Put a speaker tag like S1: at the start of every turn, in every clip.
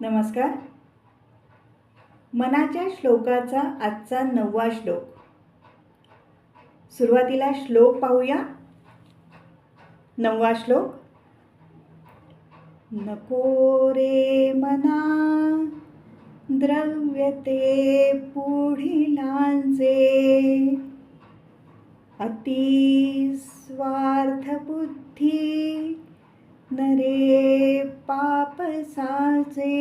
S1: नमस्कार. मनाच्या श्लोकाचा आजचा 9वा श्लोक. सुरुवातीला श्लोक पाहूया. 9वा श्लोक. नको रे मना द्रव्यते पुढिलांचे, अति स्वार्थ बुद्धी नरे पापसाचे,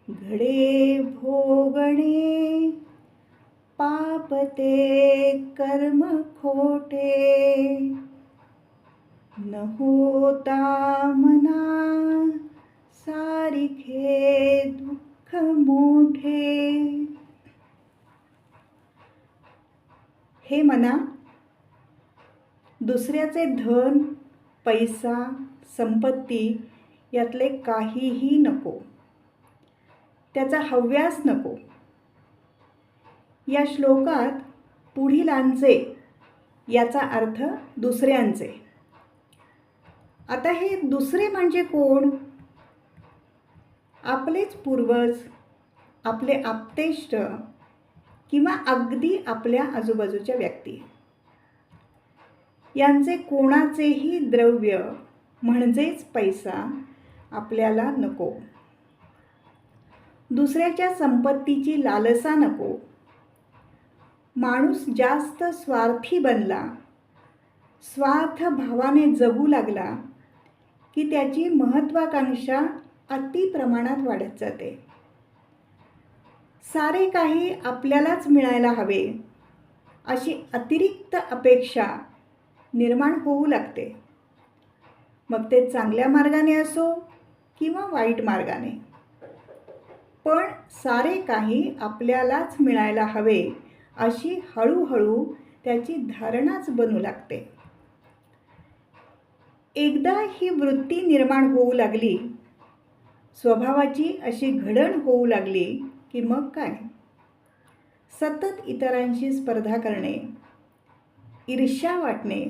S1: घडे भोगणे पापते कर्म खोटे, न होता मना सारिखे दुःख मोठे. हे मना, दुसऱ्याचे धन, पैसा, संपत्ती यातले काहीही नको. त्याचा हव्यास नको. या श्लोकात पुढिलांचे याचा अर्थ दुसऱ्यांचे. आता हे दुसरे म्हणजे कोण? आपलेच पूर्वज, आपले आप्तेष्ट किंवा अगदी आपल्या आजूबाजूच्या व्यक्ती. यांचे कोणाचेही द्रव्य म्हणजेच पैसा आपल्याला नको. दुसऱ्याच्या संपत्तीची लालसा नको. माणूस जास्त स्वार्थी बनला, स्वार्थ भावाने जगू लागला की त्याची महत्त्वाकांक्षा अति प्रमाणात वाढत जाते. सारे काही आपल्यालाच मिळायला हवे अशी अतिरिक्त अपेक्षा निर्माण होऊ लागते. मग ते चांगल्या मार्गाने असो किंवा वाईट मार्गाने. पण सारे काही आपल्यालाच मिळायला हवे अशी हळूहळू त्याची धारणाच बनू लागते. एकदा ही वृत्ती निर्माण होऊ लागली, स्वभावाची अशी घडण होऊ लागली की मग काय? सतत इतरांशी स्पर्धा करणे, ईर्ष्या वाटणे,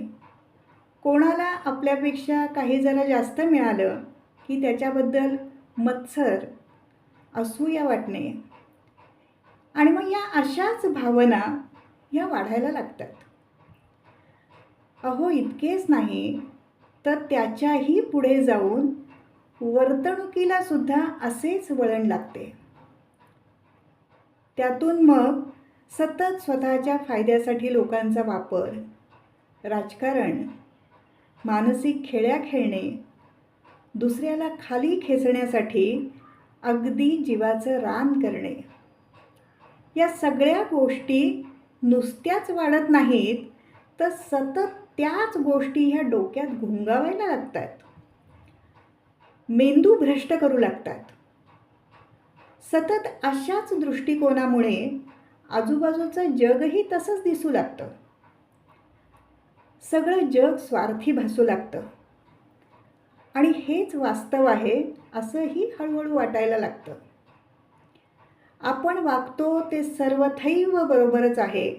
S1: कोणाला आपल्यापेक्षा काही जरा जास्त मिळालं की त्याच्याबद्दल मत्सर, असूया वाटणे, आणि मग या अशाच भावना या वाढायला लागतात. अहो, इतकेच नाही तर त्याच्याही पुढे जाऊन वर्तणुकीला सुद्धा असेच वळण लागते. त्यातून मग सतत स्वतःच्या फायद्यासाठी लोकांचा वापर, राजकारण, मानसिक खेळ्या खेळणे, दुसऱ्याला खाली खेचण्यासाठी अगदी जीवाचं रान करणे, या सगळ्या गोष्टी नुसत्याच वाढत नाहीत तर सतत त्याच गोष्टी ह्या डोक्यात घुंगावायला लागतात. मेंदू भ्रष्ट करू लागतात. सतत अशाच दृष्टिकोनामुळे आजूबाजूचं जगही तसंच दिसू लागतं. सगळं जग स्वार्थी भासू लागतं आणि हेच वास्तव आहे असंही हळूहळू वाटायला लागतं. आपण वागतो ते सर्वथैव बरोबरच आहे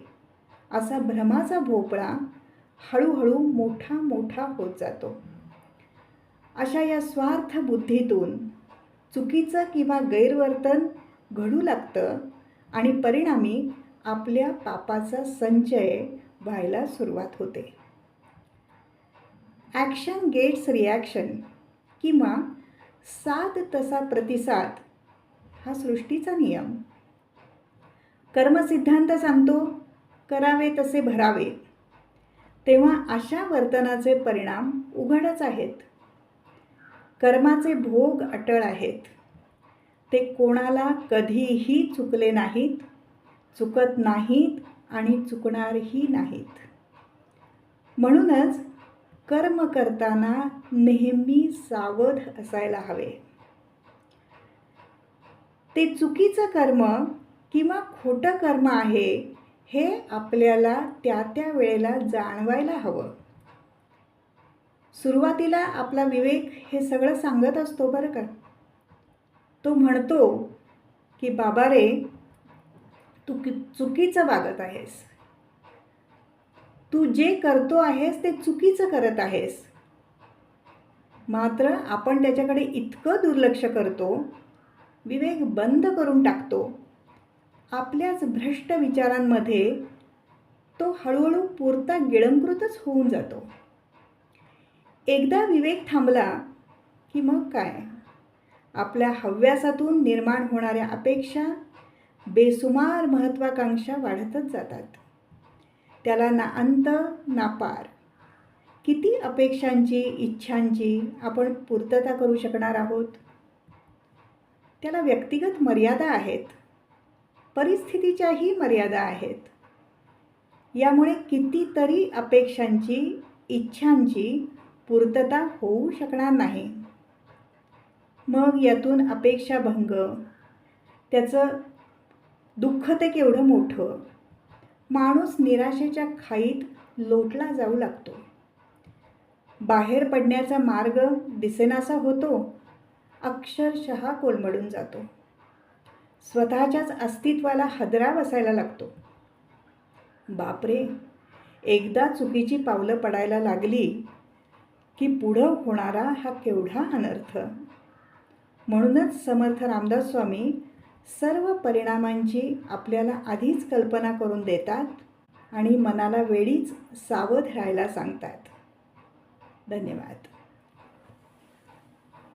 S1: असा भ्रमाचा भोपळा हळूहळू मोठा मोठा होत जातो. अशा या स्वार्थ बुद्धीतून चुकीचं किंवा गैरवर्तन घडू लागतं आणि परिणामी आपल्या पापाचा संचय व्हायला सुरुवात होते. ॲक्शन गेट्स रिॲक्शन किंवा साध तसा प्रतिसाद हा सृष्टीचा नियम. कर्मसिद्धांत सांगतो, करावे तसे भरावे. तेव्हा अशा वर्तनाचे परिणाम उघडच आहेत. कर्माचे भोग अटळ आहेत. ते कोणाला कधीही चुकले नाहीत, चुकत नाहीत आणि चुकणारही नाहीत. म्हणूनच कर्म करताना नेहमी सावध असायला हवे. ते चुकीचं कर्म किंवा खोटं कर्म आहे हे आपल्याला त्या त्या वेळेला जाणवायला हवं. सुरुवातीला आपला विवेक हे सगळं सांगत असतो बरं का. तो म्हणतो की बाबा रे, तू चुकीचं वागत आहेस, तू जे करतो आहेस ते चुकीचं करत आहेस. मात्र आपण त्याच्याकडे इतकं दुर्लक्ष करतो, विवेक बंद करून टाकतो, आपल्याच भ्रष्ट विचारांमध्ये तो हळूहळू पुरता गिळंकृतच होऊन जातो. एकदा विवेक थांबला की मग काय, आपल्या हव्यासातून निर्माण होणाऱ्या अपेक्षा, बेसुमार महत्त्वाकांक्षा वाढतच जातात. त्याला ना अंत ना पार. किती अपेक्षांची, इच्छांची आपण पूर्तता करू शकणार आहोत? त्याला व्यक्तिगत मर्यादा आहेत, परिस्थितीच्याही मर्यादा आहेत. यामुळे कितीतरी अपेक्षांची, इच्छांची पूर्तता होऊ शकणार नाही. मग यातून अपेक्षाभंग, त्याचं दुःख ते केवढं मोठं. माणूस निराशेच्या खाईत लोटला जाऊ लागतो. बाहेर पडण्याचा मार्ग दिसेनासा होतो, अक्षरशः कोलमडून जातो. स्वतःच्याच अस्तित्वाला हादरा बसायला लागतो. बापरे, एकदा चुकीची पावलं पडायला लागली की पुढं होणारा हा केवढा अनर्थ. म्हणूनच समर्थ रामदास स्वामी सर्व परिणामांची आपल्याला आधीच कल्पना करून देतात आणि मनाला वेळीच सावध राहायला सांगतात. धन्यवाद.